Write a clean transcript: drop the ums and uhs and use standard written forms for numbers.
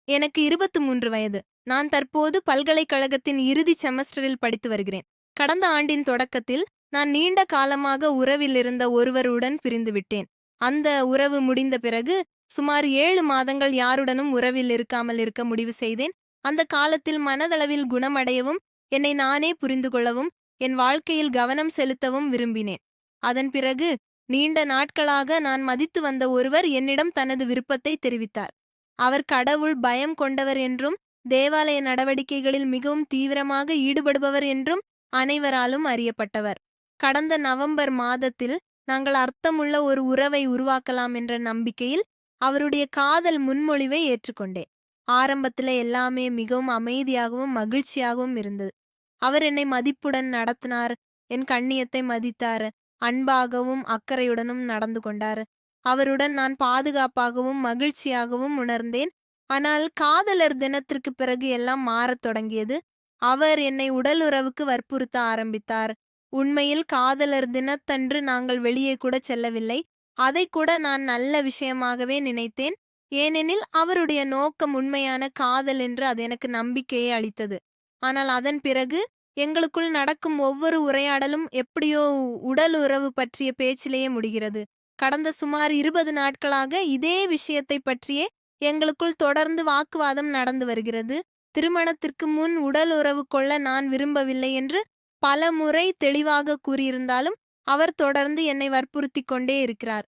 எனக்கு 23 வயது. நான் தற்போது பல்கலைக்கழகத்தின் இறுதி செமஸ்டரில் படித்து வருகிறேன். கடந்த ஆண்டின் தொடக்கத்தில் நான் நீண்ட காலமாக உறவில் இருந்த ஒருவருடன் பிரிந்துவிட்டேன். அந்த உறவு முடிந்த பிறகு சுமார் 7 மாதங்கள் யாருடனும் உறவில் இருக்காமல் இருக்க முடிவு செய்தேன். அந்த காலத்தில் மனதளவில் குணமடையவும், என்னை நானே புரிந்து கொள்ளவும், என் வாழ்க்கையில் கவனம் செலுத்தவும் விரும்பினேன். அதன் பிறகு நீண்ட நாட்களாக நான் மதித்து வந்த ஒருவர் என்னிடம் தனது விருப்பத்தை தெரிவித்தார். அவர் கடவுள் பயம் கொண்டவர் என்றும், தேவாலய நடவடிக்கைகளில் மிகவும் தீவிரமாக ஈடுபடுபவர் என்றும் அனைவராலும் அறியப்பட்டவர். கடந்த நவம்பர் மாதத்தில் நாங்கள் அர்த்தமுள்ள ஒரு உறவை உருவாக்கலாம் என்ற நம்பிக்கையில் அவருடைய காதல் முன்மொழிவை ஏற்றுக்கொண்டேன். ஆரம்பத்தில் எல்லாமே மிகவும் அமைதியாகவும் மகிழ்ச்சியாகவும் இருந்தது. அவர் என்னை மதிப்புடன் நடத்தினார், என் கண்ணியத்தை மதித்தார், அன்பாகவும் அக்கறையுடனும் நடந்து கொண்டார். அவருடன் நான் பாதுகாப்பாகவும் மகிழ்ச்சியாகவும் உணர்ந்தேன். ஆனால் காதலர் தினத்திற்கு பிறகு எல்லாம் மாறத் தொடங்கியது. அவர் என்னை உடல் உறவுக்கு வற்புறுத்த ஆரம்பித்தார். உண்மையில் காதலர் தினத்தன்று நாங்கள் வெளியே கூட செல்லவில்லை. அதை கூட நான் நல்ல விஷயமாகவே நினைத்தேன். ஏனெனில் அவருடைய நோக்கம் உண்மையான காதல் என்று அது எனக்கு நம்பிக்கையை அளித்தது. ஆனால் அதன் பிறகு எங்களுக்குள் நடக்கும் ஒவ்வொரு உரையாடலும் எப்படியோ உடல் உறவு பற்றிய பேச்சிலேயே முடிகிறது. கடந்த சுமார் 20 நாட்களாக இதே விஷயத்தை பற்றியே எங்களுக்குள் தொடர்ந்து வாக்குவாதம் நடந்து வருகிறது. திருமணத்திற்கு முன் உடல் உறவு கொள்ள நான் விரும்பவில்லை என்று பல முறை தெளிவாக கூறியிருந்தாலும் அவர் தொடர்ந்து என்னை வற்புறுத்திக் கொண்டே இருக்கிறார்.